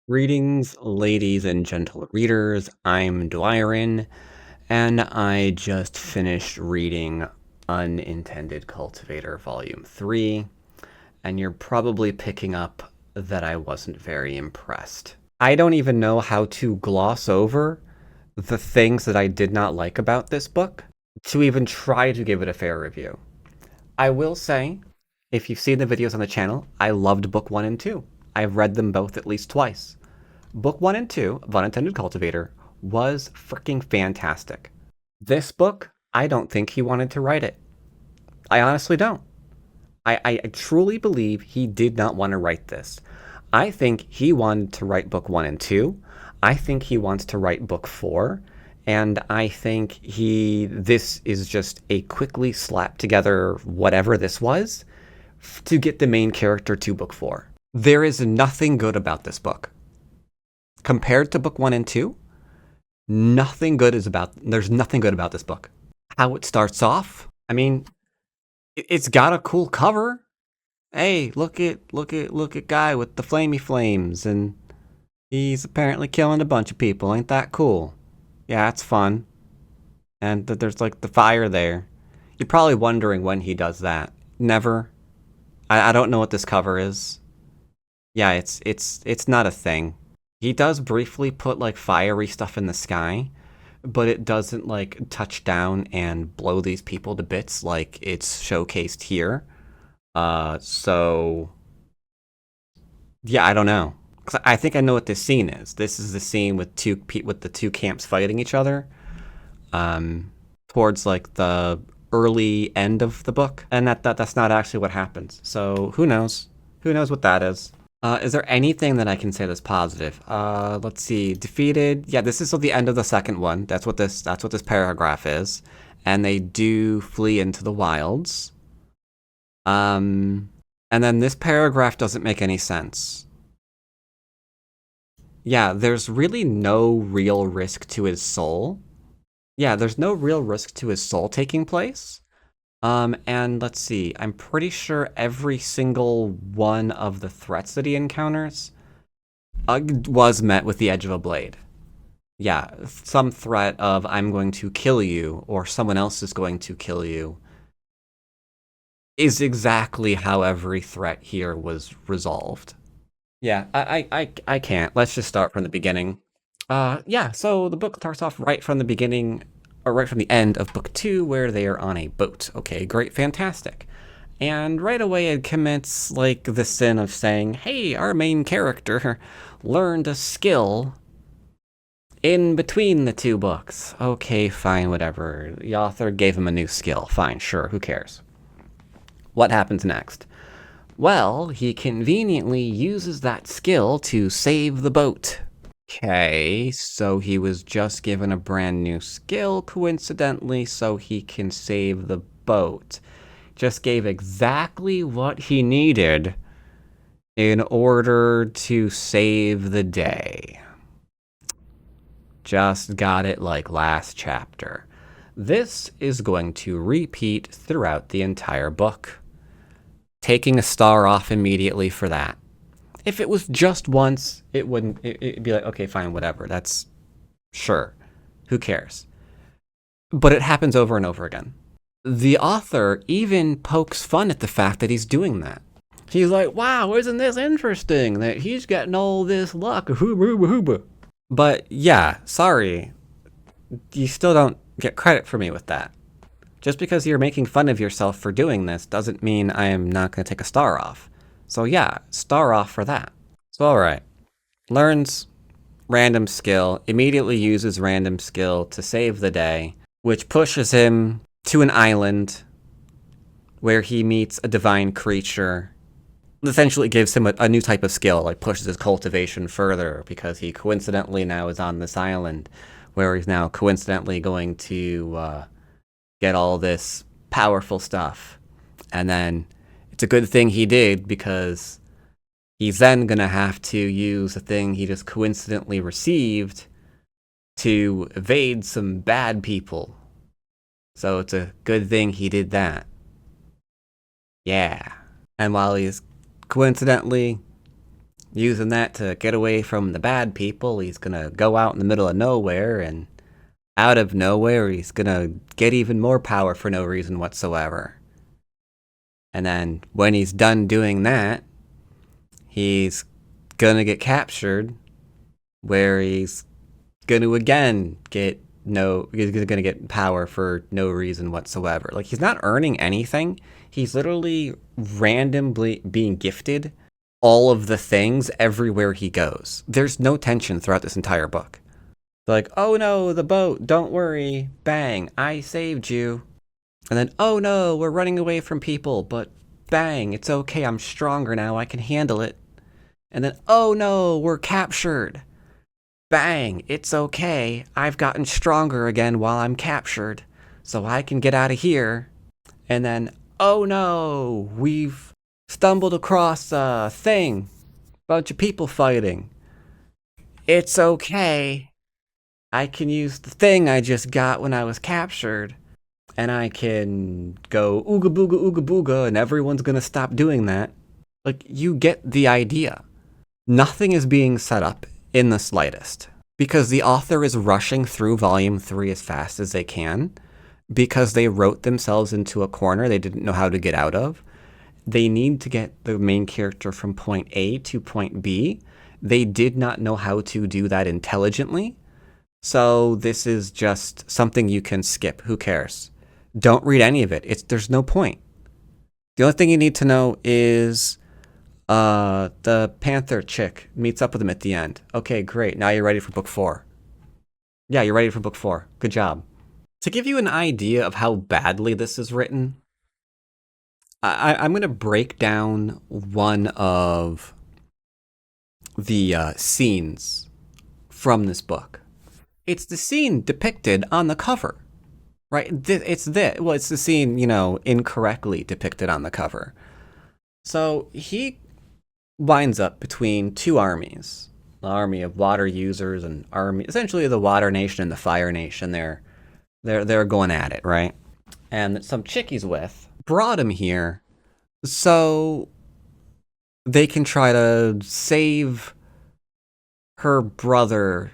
Greetings, ladies and gentle readers. I'm Dwyerin, and I just finished reading Unintended Cultivator Volume 3, and you're probably picking up that I wasn't very impressed. I don't even know how to gloss over the things that I did not like about this book to even try to give it a fair review. I will say, if you've seen the videos on the channel, I loved Book 1 and 2. I've read them both at least twice. Book 1 and 2 of Unintended Cultivator was freaking fantastic. This book, I don't think he wanted to write it. I honestly don't. I truly believe he did not want to write this. I think he wanted to write book 1 and 2. I think he wants to write book 4. And I think this is just a quickly slapped together whatever this was to get the main character to book 4. There is nothing good about this book. Compared to book 1 and 2, there's nothing good about this book. How it starts off, I mean, it's got a cool cover. Hey, look at guy with the flamey flames, and he's apparently killing a bunch of people. Ain't that cool? Yeah, it's fun. And there's like the fire there. You're probably wondering when he does that. Never. I don't know what this cover is. Yeah, it's not a thing. He does briefly put like fiery stuff in the sky, but it doesn't like touch down and blow these people to bits like it's showcased here. So yeah, I don't know. 'Cause I think I know what this scene is. This is the scene with the two camps fighting each other. Towards like the early end of the book, and that's not actually what happens. So who knows? Who knows what that is? Is there anything that I can say that's positive? Let's see. Defeated. Yeah, this is the end of the second one. That's what this paragraph is. And they do flee into the wilds. And then this paragraph doesn't make any sense. Yeah, there's really no real risk to his soul. Yeah, there's no real risk to his soul taking place. And let's see, I'm pretty sure every single one of the threats that he encounters was met with the edge of a blade. Yeah, some threat of I'm going to kill you or someone else is going to kill you is exactly how every threat here was resolved. Yeah, I can't. Let's just start from the beginning. Yeah, so the book starts off right from the beginning, or right from the end of book 2, where they are on a boat. Okay, great, fantastic. And right away it commits like the sin of saying, hey, our main character learned a skill in between the two books. Okay, fine, whatever. The author gave him a new skill. Fine, sure, who cares? What happens next? Well, he conveniently uses that skill to save the boat. Okay, so he was just given a brand new skill, coincidentally, so he can save the boat. Just gave exactly what he needed in order to save the day. Just got it like last chapter. This is going to repeat throughout the entire book. Taking a star off immediately for that. If it was just once, it'd be like, okay, fine, whatever. That's sure. Who cares? But it happens over and over again. The author even pokes fun at the fact that he's doing that. He's like, wow, isn't this interesting that he's getting all this luck? But yeah, sorry. You still don't get credit for me with that. Just because you're making fun of yourself for doing this doesn't mean I am not going to take a star off. So yeah, star off for that. So alright. Learns random skill, immediately uses random skill to save the day, which pushes him to an island where he meets a divine creature. Essentially gives him a new type of skill, like pushes his cultivation further, because he coincidentally now is on this island where he's now coincidentally going to get all this powerful stuff. And then it's a good thing he did, because he's then gonna have to use a thing he just coincidentally received to evade some bad people. So it's a good thing he did that. Yeah. And while he's coincidentally Using that to get away from the bad people, he's gonna go out in the middle of nowhere, and out of nowhere, he's gonna get even more power for no reason whatsoever. And then when he's done doing that, he's gonna get captured, where he's gonna again he's gonna get power for no reason whatsoever. Like, he's not earning anything. He's literally randomly being gifted all of the things everywhere he goes. There's no tension throughout this entire book. They're like, oh no, the boat, don't worry, bang, I saved you. And then, oh no, we're running away from people, but bang, it's okay, I'm stronger now, I can handle it. And then, oh no, we're captured. Bang, it's okay, I've gotten stronger again while I'm captured, so I can get out of here. And then, oh no, we've stumbled across a thing, bunch of people fighting. It's okay, I can use the thing I just got when I was captured, and I can go ooga booga, and everyone's gonna stop doing that. Like, you get the idea. Nothing is being set up in the slightest, because the author is rushing through volume 3 as fast as they can, because they wrote themselves into a corner they didn't know how to get out of. They need to get the main character from point A to point B. They did not know how to do that intelligently. So this is just something you can skip. Who cares? Don't read any of it. There's no point. The only thing you need to know is the Panther chick meets up with him at the end. Okay, great. Now you're ready for book 4. Yeah, you're ready for book 4. Good job. To give you an idea of how badly this is written, I'm going to break down one of the scenes from this book. It's the scene depicted on the cover, right? It's the scene, incorrectly depicted on the cover. So he winds up between two armies, the army of water users and essentially the Water Nation and the Fire Nation. They're going at it, right? And some chick he's with brought him here so they can try to save her brother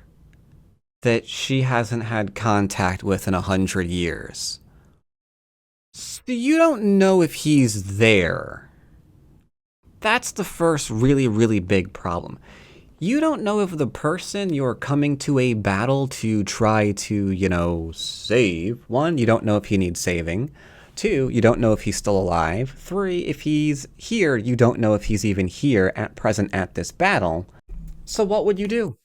that she hasn't had contact with in 100 years. So you don't know if he's there. That's the first really, really big problem. You don't know if the person you're coming to a battle to try to, save, 1, you don't know if he needs saving. 2, you don't know if he's still alive. 3, if he's here, you don't know if he's even here at present at this battle. So what would you do?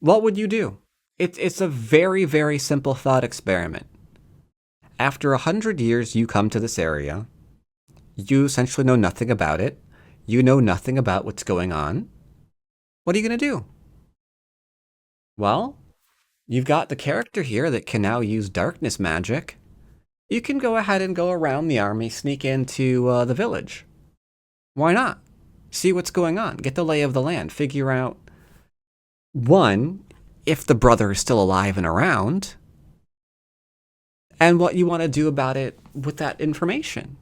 What would you do? It's a very, very simple thought experiment. After 100 years, you come to this area. You essentially know nothing about it. You know nothing about what's going on. What are you going to do? Well, you've got the character here that can now use darkness magic. You can go ahead and go around the army, sneak into the village. Why not? See what's going on. Get the lay of the land. Figure out, 1, if the brother is still alive and around, and what you want to do about it with that information.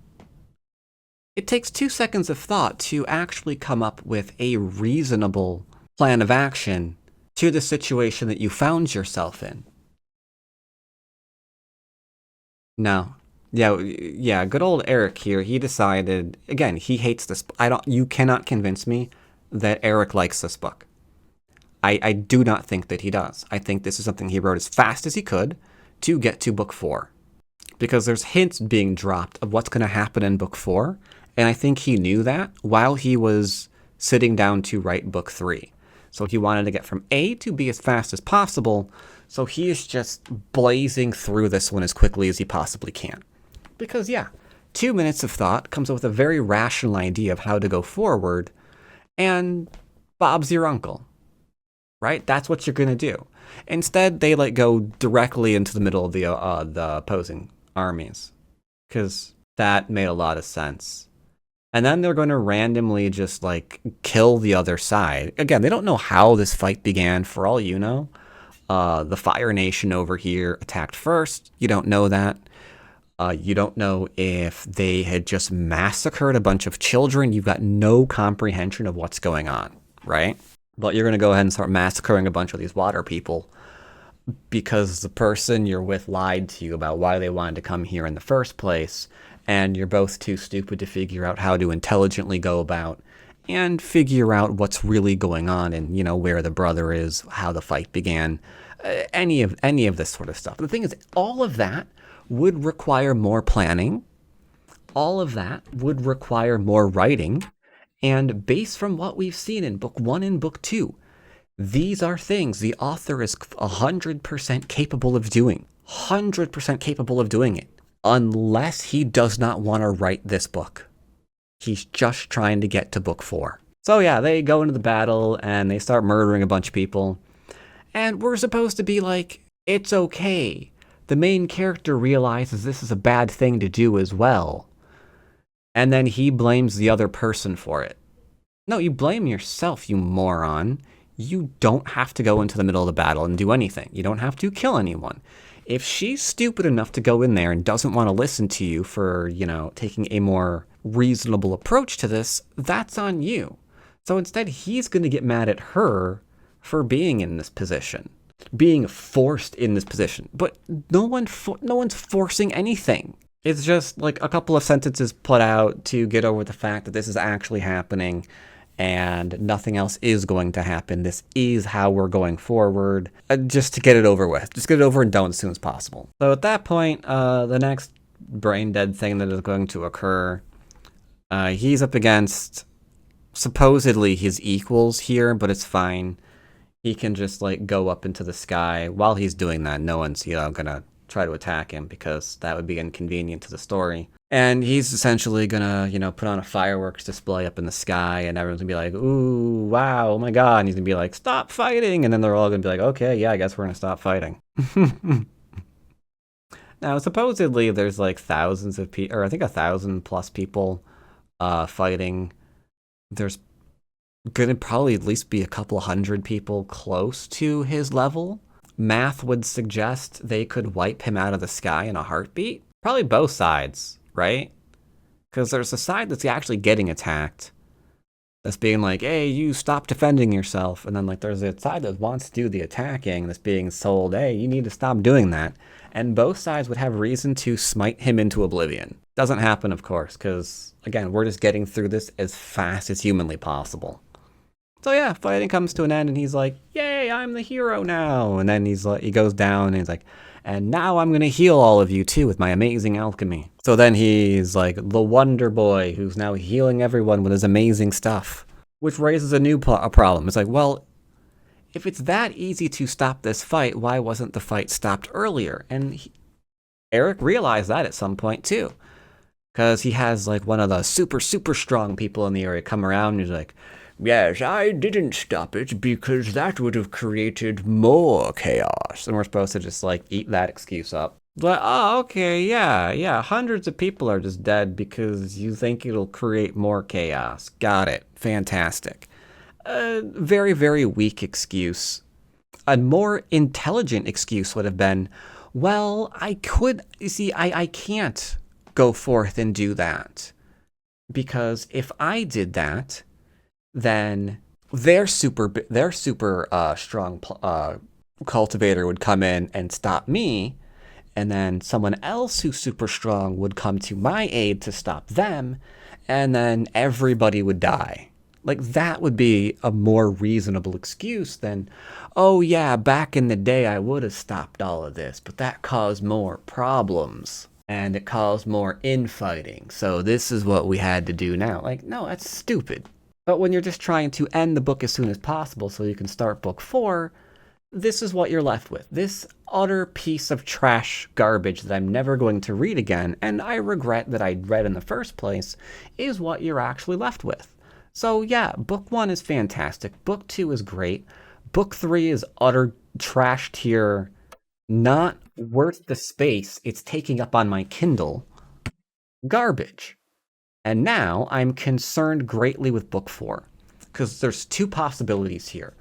It takes 2 seconds of thought to actually come up with a reasonable plan of action to the situation that you found yourself in. No. Yeah, good old Eric here, he decided, again, he hates this. You cannot convince me that Eric likes this book. I do not think that he does. I think this is something he wrote as fast as he could to get to book 4. Because there's hints being dropped of what's going to happen in book 4, and I think he knew that while he was sitting down to write book 3. So he wanted to get from A to B as fast as possible, so he is just blazing through this one as quickly as he possibly can. Because, 2 minutes of thought comes up with a very rational idea of how to go forward, and Bob's your uncle, right? That's what you're going to do. Instead, they go directly into the middle of the opposing armies, because that made a lot of sense. And then they're going to randomly just kill the other side. Again, they don't know how this fight began, for all you know. The Fire Nation over here attacked first. You don't know that. You don't know if they had just massacred a bunch of children. You've got no comprehension of what's going on. right? But you're going to go ahead and start massacring a bunch of these water people because the person you're with lied to you about why they wanted to come here in the first place, and you're both too stupid to figure out how to intelligently go about and figure out what's really going on and, where the brother is, how the fight began, any of this sort of stuff. The thing is, all of that would require more planning. All of that would require more writing. And based from what we've seen in book 1 and book 2, these are things the author is 100% capable of doing. 100% capable of doing it. Unless he does not want to write this book. He's just trying to get to book 4. So yeah, they go into the battle and they start murdering a bunch of people. And we're supposed to be like, it's okay. The main character realizes this is a bad thing to do as well. And then he blames the other person for it. No, you blame yourself, you moron. You don't have to go into the middle of the battle and do anything. You don't have to kill anyone. If she's stupid enough to go in there and doesn't want to listen to you for, taking a more reasonable approach to this, that's on you. So instead, he's going to get mad at her for being in this position, being forced in this position. But no one's forcing anything. It's just like a couple of sentences put out to get over the fact that this is actually happening and nothing else is going to happen. This is how we're going forward, just to get it over with. Just get it over and done as soon as possible. So at that point, the next brain dead thing that is going to occur, he's up against supposedly his equals here, but it's fine. He can just go up into the sky. While he's doing that, no one's gonna try to attack him because that would be inconvenient to the story. And he's essentially gonna, put on a fireworks display up in the sky, and everyone's gonna be like, ooh, wow, oh my god. And he's gonna be like, stop fighting. And then they're all gonna be like, okay, yeah, I guess we're gonna stop fighting. Now, supposedly there's thousands of people, or I think 1,000+ people fighting. There's gonna probably at least be a couple hundred people close to his level. Math would suggest they could wipe him out of the sky in a heartbeat. Probably both sides, right? Because there's a side that's actually getting attacked, that's being like, hey, you stop defending yourself. And then there's a side that wants to do the attacking that's being sold, hey, you need to stop doing that. And both sides would have reason to smite him into oblivion. Doesn't happen, of course, because, again, we're just getting through this as fast as humanly possible. So yeah, fighting comes to an end, and he's like, yay, I'm the hero now. And then he goes down, and he's like, and now I'm going to heal all of you, too, with my amazing alchemy. So then he's like the Wonder Boy, who's now healing everyone with his amazing stuff, which raises a new problem. It's like, well, if it's that easy to stop this fight, why wasn't the fight stopped earlier? And Eric realized that at some point, too, because he has one of the super, super strong people in the area come around, and he's like, yes, I didn't stop it because that would have created more chaos. And we're supposed to just eat that excuse up. But, oh, okay, yeah, hundreds of people are just dead because you think it'll create more chaos. Got it. Fantastic. A very, very weak excuse. A more intelligent excuse would have been, well, I can't go forth and do that. Because if I did that, then their super strong cultivator would come in and stop me, and then someone else who's super strong would come to my aid to stop them, and then everybody would die. That would be a more reasonable excuse than, oh yeah, back in the day I would have stopped all of this, but that caused more problems, and it caused more infighting, so this is what we had to do now. No, that's stupid. But when you're just trying to end the book as soon as possible so you can start book 4, this is what you're left with. This utter piece of trash garbage that I'm never going to read again, and I regret that I read in the first place, is what you're actually left with. So yeah, book 1 is fantastic. Book 2 is great. Book 3 is utter trash tier, not worth the space it's taking up on my Kindle. Garbage. And now I'm concerned greatly with book 4, because there's two possibilities here.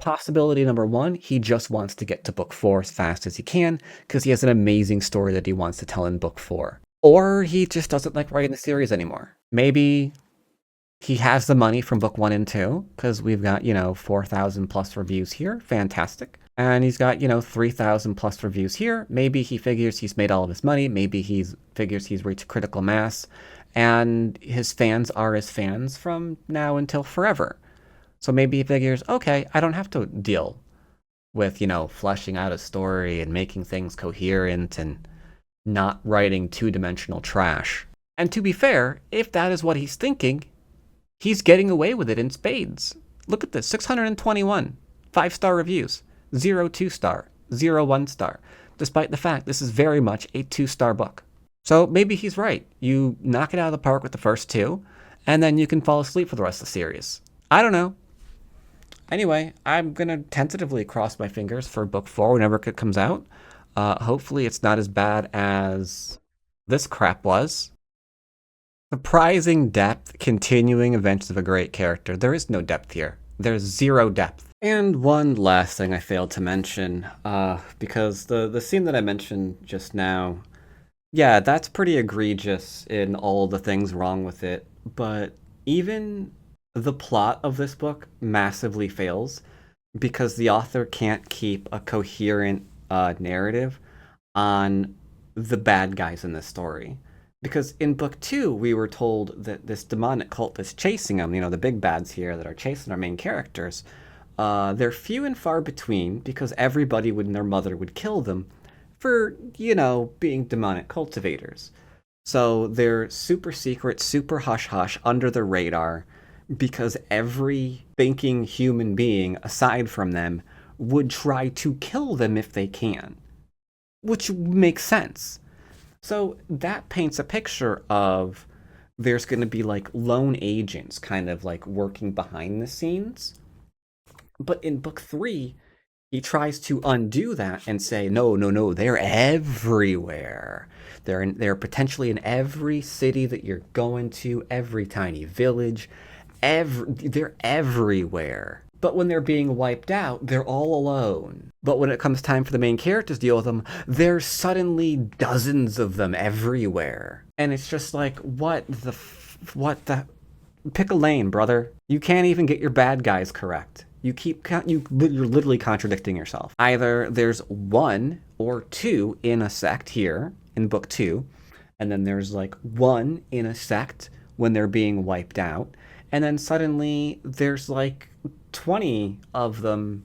Possibility number 1, he just wants to get to book 4 as fast as he can, because he has an amazing story that he wants to tell in book 4. Or he just doesn't like writing the series anymore. Maybe He has the money from book 1 and 2 because we've got, 4,000 plus reviews here. Fantastic. And he's got, 3,000 plus reviews here. Maybe he figures he's made all of his money. Maybe he figures he's reached critical mass. And his fans are his fans from now until forever. So maybe he figures, okay, I don't have to deal with, fleshing out a story and making things coherent and not writing two-dimensional trash. And to be fair, if that is what he's thinking, he's getting away with it in spades. Look at this, 621 5-star reviews, 0 2-star, 0 1-star, despite the fact this is very much a 2-star book. So maybe he's right. You knock it out of the park with the first 2, and then you can fall asleep for the rest of the series. I don't know. Anyway, I'm going to tentatively cross my fingers for book 4 whenever it comes out. Hopefully it's not as bad as this crap was. Surprising depth, continuing events of a great character. There is no depth here. There's 0 depth. And one last thing I failed to mention, because the scene that I mentioned just now, yeah, that's pretty egregious in all the things wrong with it, but even the plot of this book massively fails because the author can't keep a coherent narrative on the bad guys in this story. Because in book 2, we were told that this demonic cult is chasing them, the big bads here that are chasing our main characters. They're few and far between because everybody and their mother would kill them for, being demonic cultivators. So they're super secret, super hush-hush, under the radar, because every thinking human being, aside from them, would try to kill them if they can. Which makes sense. So that paints a picture of there's going to be like lone agents kind of like working behind the scenes. But in book 3, he tries to undo that and say, no, they're everywhere. They're potentially in every city that you're going to, every tiny village. They're everywhere. But when they're being wiped out, they're all alone. But when it comes time for the main characters to deal with them, there's suddenly dozens of them everywhere. And it's just like, what the... Pick a lane, brother. You can't even get your bad guys correct. You're literally contradicting yourself. Either there's 1 or 2 in a sect here in book 2, and then there's like 1 in a sect when they're being wiped out, and then suddenly there's like 20 of them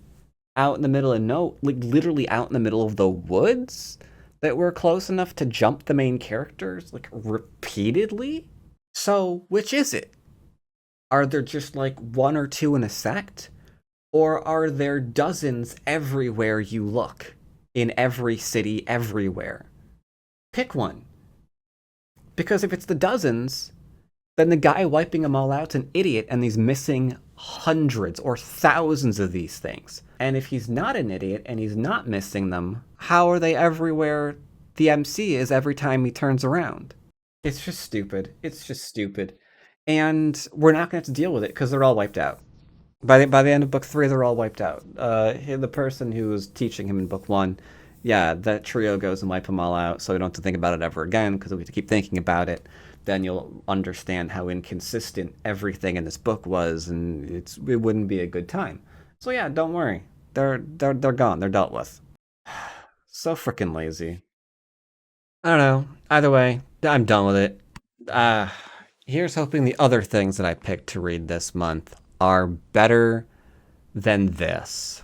out in the middle of literally out in the middle of the woods that were close enough to jump the main characters like repeatedly. So which is it? Are there just like 1 or 2 in a sect? Or are there dozens everywhere you look? In every city, everywhere? Pick one. Because if it's the dozens, then the guy wiping them all out's an idiot and he's missing hundreds or thousands of these things. And if he's not an idiot and he's not missing them, how are they everywhere the MC is every time he turns around? It's just stupid. It's just stupid. And we're not going to have to deal with it because they're all wiped out. By the end of book 3, they're all wiped out. The person who was teaching him in book 1, yeah, that trio goes and wipe them all out, so we don't have to think about it ever again, because if we have to keep thinking about it, then you'll understand how inconsistent everything in this book was, and it wouldn't be a good time. So yeah, don't worry. They're gone. They're dealt with. So freaking lazy. I don't know. Either way, I'm done with it. Here's hoping the other things that I picked to read this month are better than this.